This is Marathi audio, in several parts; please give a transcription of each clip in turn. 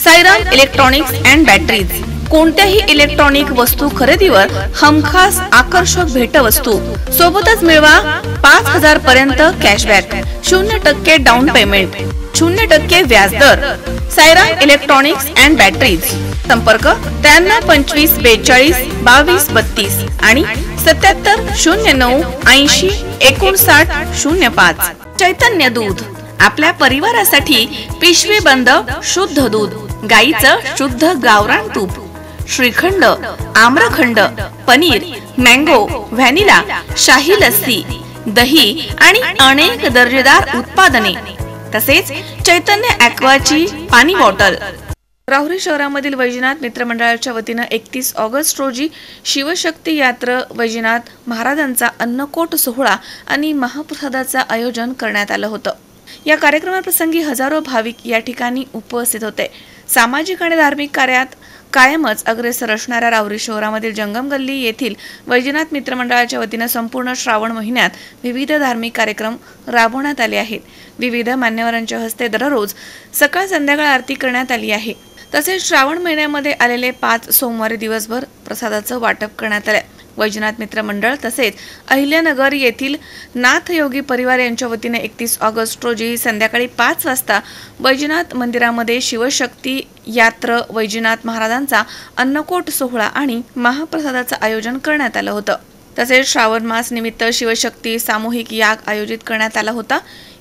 साईराम इलेक्ट्रॉनिक्स अँड बॅटरीज कोणत्याही इलेक्ट्रॉनिक वस्तू खरेदीवर हमखास आकर्षक भेटवस्तू सोबतच मिळवा 5000 पर्यंत कॅशबॅक, 0% डाऊन पेमेंट, 0% व्याजदर। साईराम इलेक्ट्रॉनिक्स अँड बॅटरीज, संपर्क 93 25 42 22 32 आणि 77 09 80 59 05। चैतन्य दूध, आपल्या परिवारासाठी पिशवी बंद शुद्ध दूध, गाईचं शुद्ध गावरान तूप, श्रीखंड, आम्रखंड, पनीर, मँगो, व्हॅनिला, शाही लस्सी, दही आणि अनेक दर्जेदार उत्पादने, तसेच चैतन्य ॲक्वाची पाणी बॉटल। राहुरी शहरामधील वैजनाथ मित्रमंडळाच्या वतीने 31 ऑगस्ट रोजी शिवशक्ती यात्रा वैजनाथ महाराजांचा अन्नकोट सोहळा आणि महाप्रसादाचं आयोजन करण्यात आलं होतं। या कार्यक्रमाप्रसंगी हजारो भाविक या ठिकाणी उपस्थित होते। सामाजिक आणि धार्मिक कार्यात कायमच अग्रेसर असणाऱ्या राहुरी शहरामधील जंगम गल्ली येथील वैजनाथ मित्रमंडळाच्या वतीने संपूर्ण श्रावण महिन्यात विविध धार्मिक कार्यक्रम राबवण्यात आले आहेत। विविध मान्यवरांच्या हस्ते दररोज सकाळ संध्याकाळ आरती करण्यात आली आहे। तसेच श्रावण महिन्यामध्ये आलेले 5 सोमवारी दिवसभर प्रसादाचं वाटप करण्यात आले। वैजनाथ मित्र मंडळ तसेच अहिल्यानगर येथील नाथयोगी परिवार यांच्या वतीने 31 ऑगस्ट रोजी संध्याकाळी 5 वाजता वैजनाथ मंदिरामध्ये शिवशक्ती यात्रा वैजनाथ महाराजांचा अन्नकोट सोहळा आणि महाप्रसादाचं आयोजन करण्यात आलं होतं। तसेच श्रावण मास निमित्त शिवशक्ती सामूहिक याग आयोजित करण्यात आला होता।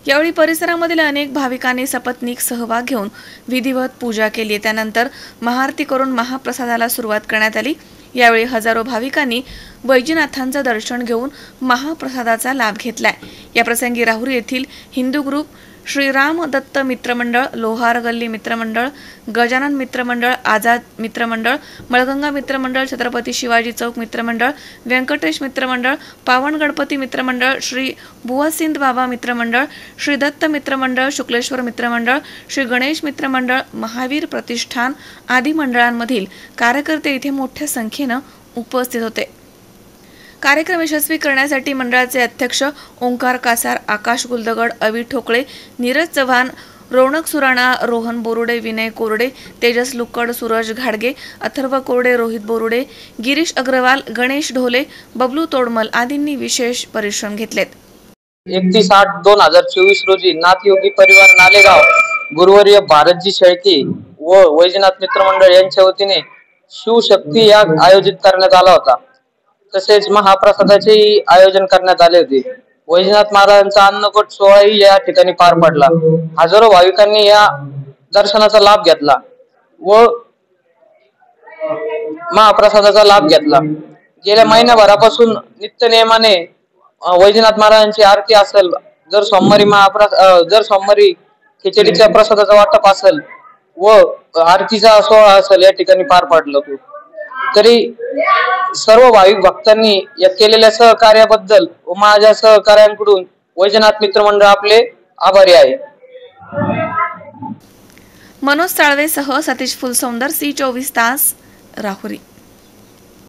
यावेळी परिसरामधील अनेक भाविकांनी सपत्नीक सहभाग घेऊन विधिवत पूजा केली। त्यानंतर महाआरती करून महाप्रसादाला सुरुवात करण्यात आली। यावेळी हजारो भाविकांनी वैजनाथांचं दर्शन घेऊन महाप्रसादाचा लाभ घेतलाय। या प्रसंगी राहुरी येथील हिंदू ग्रुप, श्रीराम दत्त मित्रमंडळ, लोहार गल्ली मित्रमंडळ, गजानन मित्रमंडळ, आझाद मित्रमंडळ, मळगंगा मित्रमंडळ, छत्रपती शिवाजी चौक मित्रमंडळ, व्यंकटेश मित्रमंडळ, पावन गणपती मित्रमंडळ, श्री बुवासिंद बाबा मित्रमंडळ, श्री दत्त मित्रमंडळ, शुक्लेश्वर मित्रमंडळ, श्री गणेश मित्रमंडळ, महावीर प्रतिष्ठान आदी मंडळांमधील कार्यकर्ते इथे मोठ्या संख्येने उपस्थित होते। कार्यक्रम यशस्वी करण्यासाठी मंडळाचे अध्यक्ष ओंकार कासार, आकाश गुलदगड, अवी ठोकळे, नीरज चव्हाण, रौनक सुराणा, रोहन बोरुडे, विनय कोरडे, तेजस लुक्कड, सूरज घाडगे, अथर्व कोरडे, रोहित बोरुडे, गिरीश अग्रवाल, गणेश ढोले, बबलू तोडमल आदींनी विशेष परिश्रम घेतलेत। 31/8/2024 रोजी नाथयोगी परिवार नालेगाव, गुरुवर्य भारतजी शेळके व वैजनाथ मित्रमंडळ यांच्या वतीने शिवशक्ती याग आयोजित करण्यात आला होता। तसेच महाप्रसादाचे आयोजन करण्यात आले होते। वैजनाथ महाराजांचा अन्नकोट सोहळाही या ठिकाणी पार पडला। हजारो भाविकांनी या दर्शनाचा लाभ घेतला व महाप्रसादाचा लाभ घेतला। गेल्या महिन्याभरापासून नित्य नियमाने वैजनाथ महाराजांची आरती असेल, जर सोमवारी खिचडीच्या प्रसादाचा वाटप असेल व आरतीचा सोहळा असेल या ठिकाणी पार पडला होतो। तरी सर्व भाविक भक्तांनी या केलेल्या सहकार्याबद्दल व माझ्या सहकार्यांकडून वैजनाथ मित्रमंडळ आपले आभारी आहे। मनोज साळवेसह सतीश फुलसौंदर, C24 तास, राहुरी।